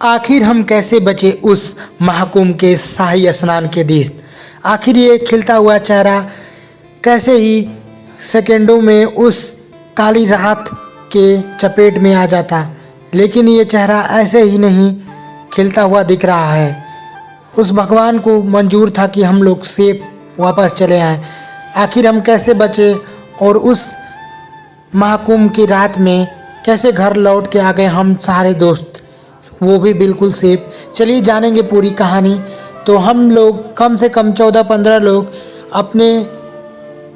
आखिर हम कैसे बचे उस महाकुंभ के शाही स्नान के दिन। आखिर ये खिलता हुआ चेहरा कैसे ही सेकेंडों में उस काली रात के चपेट में आ जाता, लेकिन ये चेहरा ऐसे ही नहीं खिलता हुआ दिख रहा है। उस भगवान को मंजूर था कि हम लोग सेफ वापस चले आएं। आखिर हम कैसे बचे और उस महाकुंभ की रात में कैसे घर लौट के आ गए हम सारे दोस्त, वो भी बिल्कुल सेफ। चलिए जानेंगे पूरी कहानी। तो हम लोग कम से कम 14-15 लोग अपने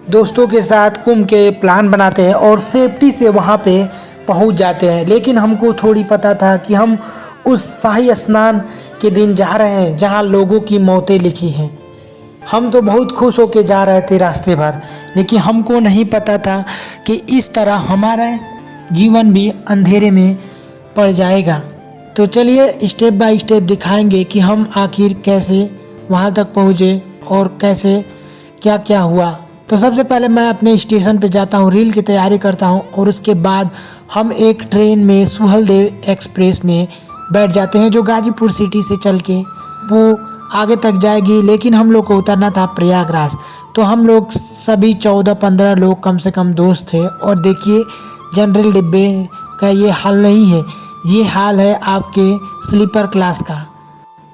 दोस्तों के साथ कुंभ के प्लान बनाते हैं और सेफ्टी से वहाँ पे पहुँच जाते हैं। लेकिन हमको थोड़ी पता था कि हम उस शाही स्नान के दिन जा रहे हैं जहाँ लोगों की मौतें लिखी हैं। हम तो बहुत खुश होके जा रहे थे रास्ते भर, लेकिन हमको नहीं पता था कि इस तरह हमारा जीवन भी अंधेरे में पड़ जाएगा। तो चलिए स्टेप बाय स्टेप दिखाएंगे कि हम आखिर कैसे वहाँ तक पहुँचे और कैसे क्या क्या हुआ। तो सबसे पहले मैं अपने स्टेशन पे जाता हूँ, रील की तैयारी करता हूँ और उसके बाद हम एक ट्रेन में सुहेलदेव एक्सप्रेस में बैठ जाते हैं जो गाजीपुर सिटी से चल के वो आगे तक जाएगी। लेकिन हम लोग को उतरना था प्रयागराज। तो हम लोग सभी 14-15 लोग कम से कम दोस्त थे। और देखिए जनरल डिब्बे का ये हाल नहीं है, ये हाल है आपके स्लीपर क्लास का,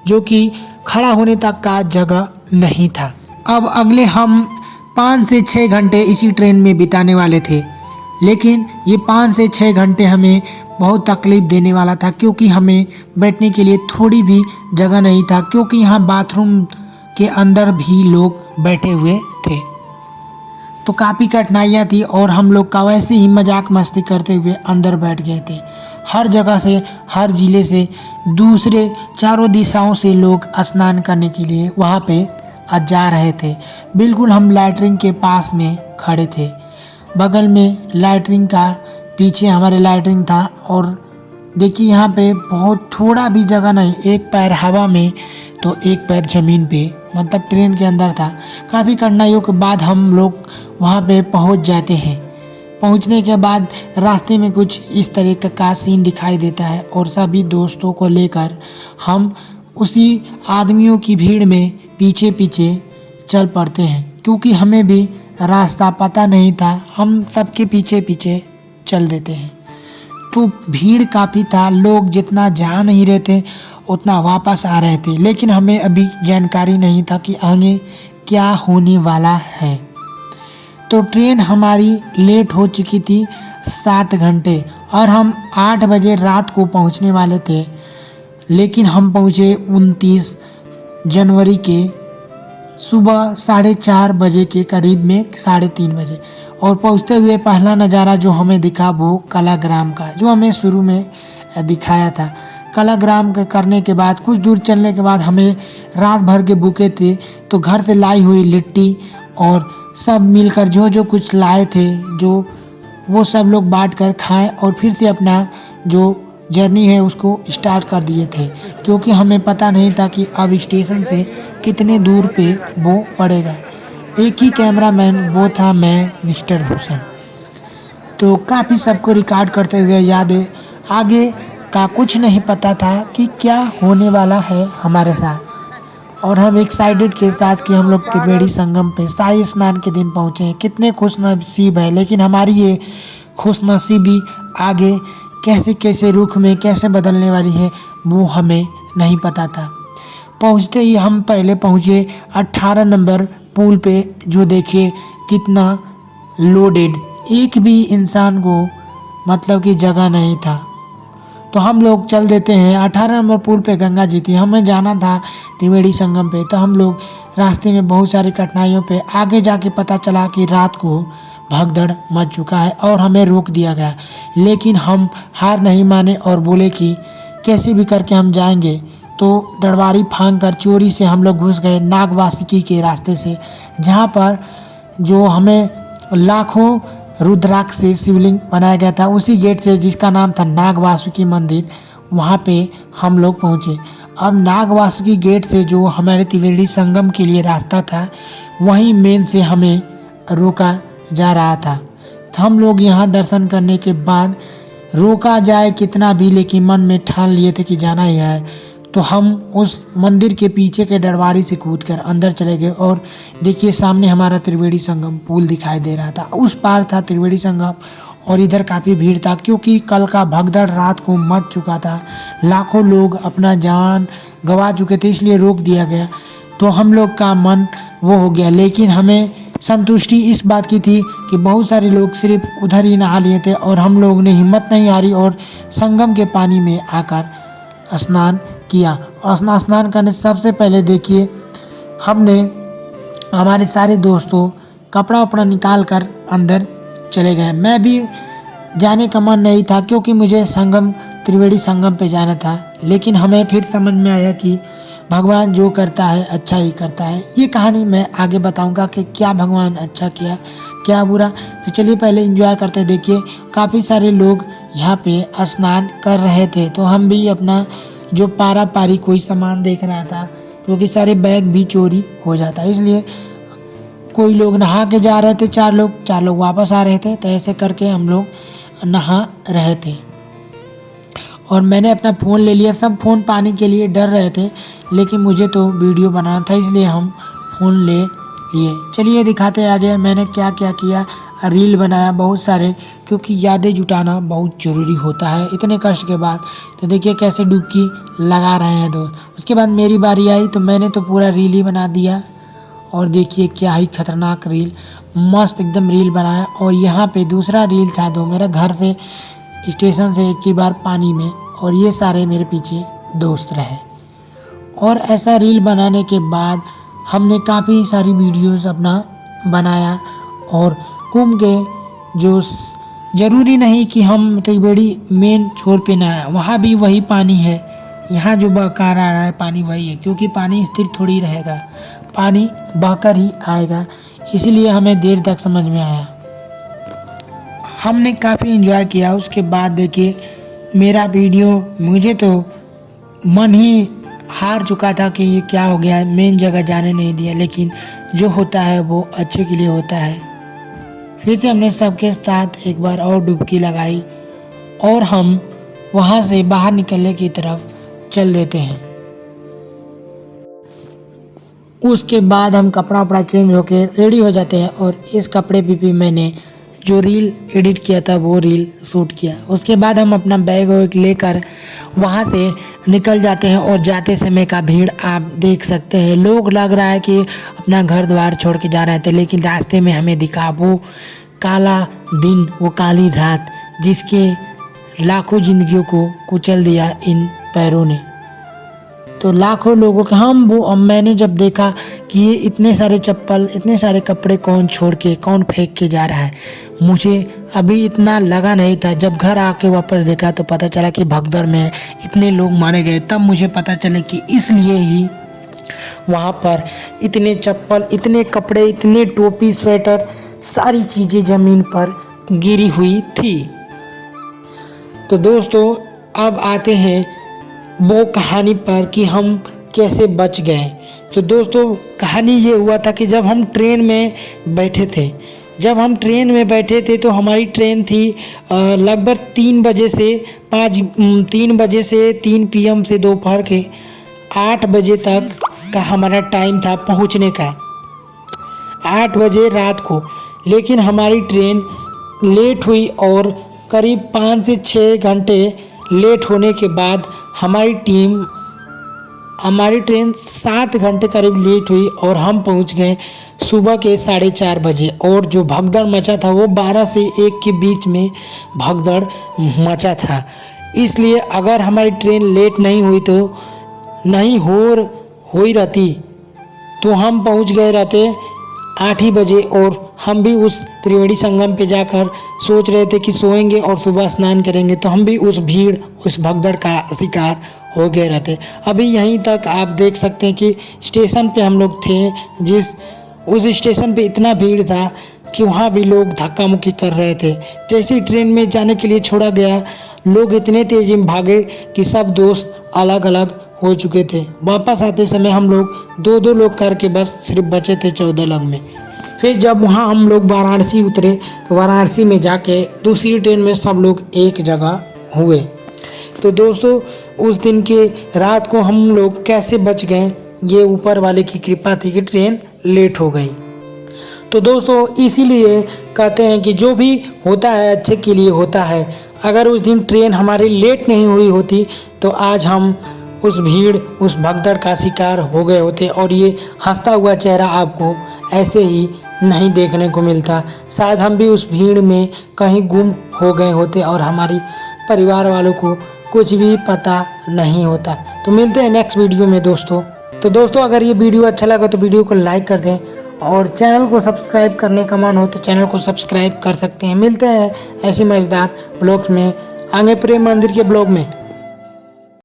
जो कि खड़ा होने तक का जगह नहीं था। अब अगले हम 5 से 6 घंटे इसी ट्रेन में बिताने वाले थे, लेकिन ये 5 से 6 घंटे हमें बहुत तकलीफ़ देने वाला था, क्योंकि हमें बैठने के लिए थोड़ी भी जगह नहीं था, क्योंकि यहाँ बाथरूम के अंदर भी लोग बैठे हुए थे। तो काफ़ी कठिनाइयाँ थी और हम लोग का वैसे ही मजाक मस्ती करते हुए अंदर बैठ गए थे। हर जगह से, हर ज़िले से, दूसरे चारों दिशाओं से लोग स्नान करने के लिए वहाँ पे जा रहे थे। बिल्कुल हम लैट्रिन के पास में खड़े थे, बगल में लैट्रिन का, पीछे हमारे लैट्रिन था। और देखिए यहाँ पे बहुत थोड़ा भी जगह नहीं, एक पैर हवा में तो एक पैर ज़मीन पे, मतलब ट्रेन के अंदर था। काफ़ी कठिनाइयों के बाद हम लोग वहाँ पे पहुँच जाते हैं। पहुँचने के बाद रास्ते में कुछ इस तरीके का सीन दिखाई देता है और सभी दोस्तों को लेकर हम उसी आदमियों की भीड़ में पीछे पीछे चल पड़ते हैं, क्योंकि हमें भी रास्ता पता नहीं था। हम सबके पीछे पीछे चल देते हैं। तो भीड़ काफ़ी था, लोग जितना जा नहीं रहे थे उतना वापस आ रहे थे, लेकिन हमें अभी जानकारी नहीं था कि आगे क्या होने वाला है। तो ट्रेन हमारी लेट हो चुकी थी 7 घंटे और हम 8 बजे रात को पहुंचने वाले थे, लेकिन हम पहुंचे 29 जनवरी के सुबह 4:30 बजे के करीब में, 3:30 बजे। और पहुंचते हुए पहला नज़ारा जो हमें दिखा वो कलाग्राम का, जो हमें शुरू में दिखाया था। कलाग्राम के करने के बाद कुछ दूर चलने के बाद हमें रात भर के भूखे थे, तो घर से लाई हुई लिट्टी और सब मिलकर जो जो कुछ लाए थे, जो वो सब लोग बांट कर खाएं और फिर से अपना जो जर्नी है उसको स्टार्ट कर दिए थे, क्योंकि हमें पता नहीं था कि अब स्टेशन से कितने दूर पे वो पड़ेगा। एक ही कैमरामैन, वो था मैं, मिस्टर भूषण। तो काफ़ी सबको रिकॉर्ड करते हुए यादें, आगे का कुछ नहीं पता था कि क्या होने वाला है हमारे साथ। और हम एक्साइटेड के साथ कि हम लोग त्रिवेणी संगम पे शाही स्नान के दिन पहुँचे हैं। कितने खुशनसीब है, लेकिन हमारी ये खुशनसीबी आगे कैसे कैसे रुख में कैसे बदलने वाली है वो हमें नहीं पता था। पहुँचते ही हम पहले पहुँचे 18 नंबर पुल पे, जो देखिए कितना लोडेड, एक भी इंसान को मतलब कि जगह नहीं था। तो हम लोग चल देते हैं। 18 नंबर पुल पे गंगा जी थी, हमें जाना था त्रिवेणी संगम पे। तो हम लोग रास्ते में बहुत सारी कठिनाइयों पे आगे जाके पता चला कि रात को भगदड़ मच चुका है और हमें रोक दिया गया। लेकिन हम हार नहीं माने और बोले कि कैसे भी करके हम जाएंगे। तो डरवारी फांग कर चोरी से हम लोग घुस गए नागवासुकी के रास्ते से, जहाँ पर जो हमें लाखों रुद्राक्ष से शिवलिंग बनाया गया था, उसी गेट से जिसका नाम था नागवासुकी मंदिर, वहाँ पे हम लोग पहुँचे। अब नागवासुकी गेट से जो हमारे त्रिवेणी संगम के लिए रास्ता था, वहीं मेन से हमें रोका जा रहा था। तो हम लोग यहाँ दर्शन करने के बाद रोका जाए कितना भी, लेकिन मन में ठान लिए थे कि जाना ही है। तो हम उस मंदिर के पीछे के डरवारी से कूदकर अंदर चले गए और देखिए सामने हमारा त्रिवेणी संगम पुल दिखाई दे रहा था। उस पार था त्रिवेणी संगम और इधर काफ़ी भीड़ था, क्योंकि कल का भगदड़ रात को मच चुका था। लाखों लोग अपना जान गंवा चुके थे, इसलिए रोक दिया गया। तो हम लोग का मन वो हो गया, लेकिन हमें संतुष्टि इस बात की थी कि बहुत सारे लोग सिर्फ उधर ही नहा लिए थे और हम लोग ने हिम्मत नहीं हारी और संगम के पानी में आकर स्नान किया। और स्नान करने से सबसे पहले देखिए हमने हमारे सारे दोस्तों कपड़ा वपड़ा निकाल कर अंदर चले गए। मैं भी जाने का मन नहीं था, क्योंकि मुझे संगम त्रिवेणी संगम पे जाना था, लेकिन हमें फिर समझ में आया कि भगवान जो करता है अच्छा ही करता है। ये कहानी मैं आगे बताऊंगा कि क्या भगवान अच्छा किया क्या बुरा। तो चलिए पहले एंजॉय करते। देखिए काफ़ी सारे लोग यहाँ पे स्नान कर रहे थे, तो हम भी अपना जो पारा पारी कोई सामान देख रहा था, क्योंकि सारे बैग भी चोरी हो जाता, इसलिए कोई लोग नहा के जा रहे थे, चार लोग वापस आ रहे थे। तो ऐसे करके हम लोग नहा रहे थे और मैंने अपना फ़ोन ले लिया। सब फ़ोन पाने के लिए डर रहे थे, लेकिन मुझे तो वीडियो बनाना था, इसलिए हम फ़ोन ले लिए। चलिए दिखाते आगे मैंने क्या क्या किया। रील बनाया बहुत सारे, क्योंकि यादें जुटाना बहुत ज़रूरी होता है इतने कष्ट के बाद। तो देखिए कैसे डुबकी लगा रहे हैं दोस्त। उसके बाद मेरी बारी आई तो मैंने तो पूरा रील ही बना दिया और देखिए क्या ही खतरनाक रील, मस्त एकदम रील बनाया। और यहाँ पे दूसरा रील था दो, मेरा घर से स्टेशन से एक ही बार पानी में, और ये सारे मेरे पीछे दोस्त रहे। और ऐसा रील बनाने के बाद हमने काफ़ी सारी वीडियोस अपना बनाया। और कुंभ के जो ज़रूरी नहीं कि हम त्रिवेणी मेन छोर पे ना आए, वहाँ भी वही पानी है। यहाँ जो बहकर आ रहा है पानी वही है, क्योंकि पानी स्थिर थोड़ी रहेगा, पानी बहकर ही आएगा, इसीलिए हमें देर तक समझ में आया। हमने काफ़ी एंजॉय किया। उसके बाद देखिए मेरा वीडियो, मुझे तो मन ही हार चुका था कि ये क्या हो गया, मेन जगह जाने नहीं दिया, लेकिन जो होता है वो अच्छे के लिए होता है। फिर से हमने सबके साथ एक बार और डुबकी लगाई और हम वहाँ से बाहर निकलने की तरफ चल देते हैं। उसके बाद हम कपड़ा वपड़ा चेंज होके रेडी हो जाते हैं और इस कपड़े पे भी मैंने जो रील एडिट किया था वो रील शूट किया। उसके बाद हम अपना बैग वैग लेकर वहाँ से निकल जाते हैं और जाते समय का भीड़ आप देख सकते हैं। लोग लग रहा है कि अपना घर द्वार छोड़ के जा रहे थे, लेकिन रास्ते में हमें दिखा वो काला दिन, वो काली रात, जिसके लाखों जिंदगियों को कुचल दिया इन पैरों ने। तो लाखों लोगों के मैंने जब देखा कि ये इतने सारे चप्पल, इतने सारे कपड़े कौन छोड़ के, कौन फेंक के जा रहा है, मुझे अभी इतना लगा नहीं था। जब घर आके वापस देखा तो पता चला कि भगदड़ में इतने लोग मारे गए। तब मुझे पता चला कि इसलिए ही वहाँ पर इतने चप्पल, इतने कपड़े, इतने टोपी, स्वेटर, सारी चीज़ें ज़मीन पर गिरी हुई थी। तो दोस्तों अब आते हैं वो कहानी पर कि हम कैसे बच गए। तो दोस्तों कहानी ये हुआ था कि जब हम ट्रेन में बैठे थे तो हमारी ट्रेन थी लगभग 3 बजे से 3 PM से दोपहर के 8 बजे तक का हमारा टाइम था पहुंचने का, 8 बजे रात को। लेकिन हमारी ट्रेन लेट हुई और करीब 5 से 6 घंटे लेट होने के बाद हमारी ट्रेन 7 घंटे करीब लेट हुई और हम पहुंच गए सुबह के 4:30 बजे। और जो भगदड़ मचा था वो 12 से 1 के बीच में भगदड़ मचा था। इसलिए अगर हमारी ट्रेन लेट नहीं हुई रहती तो हम पहुंच गए रहते 8 ही बजे। और हम भी उस त्रिवेणी संगम पे जाकर सोच रहे थे कि सोएंगे और सुबह स्नान करेंगे, तो हम भी उस भीड़, उस भगदड़ का शिकार हो गए रहते। अभी यहीं तक आप देख सकते हैं कि स्टेशन पे हम लोग थे, उस स्टेशन पे इतना भीड़ था कि वहाँ भी लोग धक्का मुक्की कर रहे थे। जैसे ही ट्रेन में जाने के लिए छोड़ा गया, लोग इतने तेज़ी में भागे कि सब दोस्त अलग अलग हो चुके थे। वापस आते समय हम लोग 2-2 लोग करके बस सिर्फ बचे थे 14 लोग में। फिर जब वहाँ हम लोग वाराणसी उतरे तो वाराणसी में जाके दूसरी ट्रेन में सब लोग एक जगह हुए। तो दोस्तों उस दिन के रात को हम लोग कैसे बच गए, ये ऊपर वाले की कृपा थी कि ट्रेन लेट हो गई। तो दोस्तों इसीलिए कहते हैं कि जो भी होता है अच्छे के लिए होता है। अगर उस दिन ट्रेन हमारी लेट नहीं हुई होती तो आज हम उस भीड़ उस भगदड़ का शिकार हो गए होते और ये हंसता हुआ चेहरा आपको ऐसे ही नहीं देखने को मिलता। शायद हम भी उस भीड़ में कहीं गुम हो गए होते और हमारी परिवार वालों को कुछ भी पता नहीं होता। तो मिलते हैं नेक्स्ट वीडियो में दोस्तों। तो दोस्तों अगर ये वीडियो अच्छा लगा तो वीडियो को लाइक कर दें और चैनल को सब्सक्राइब करने का मन हो तो चैनल को सब्सक्राइब कर सकते हैं। मिलते हैं ऐसे मज़ेदार ब्लॉग्स में, आगे प्रेम मंदिर के ब्लॉग में।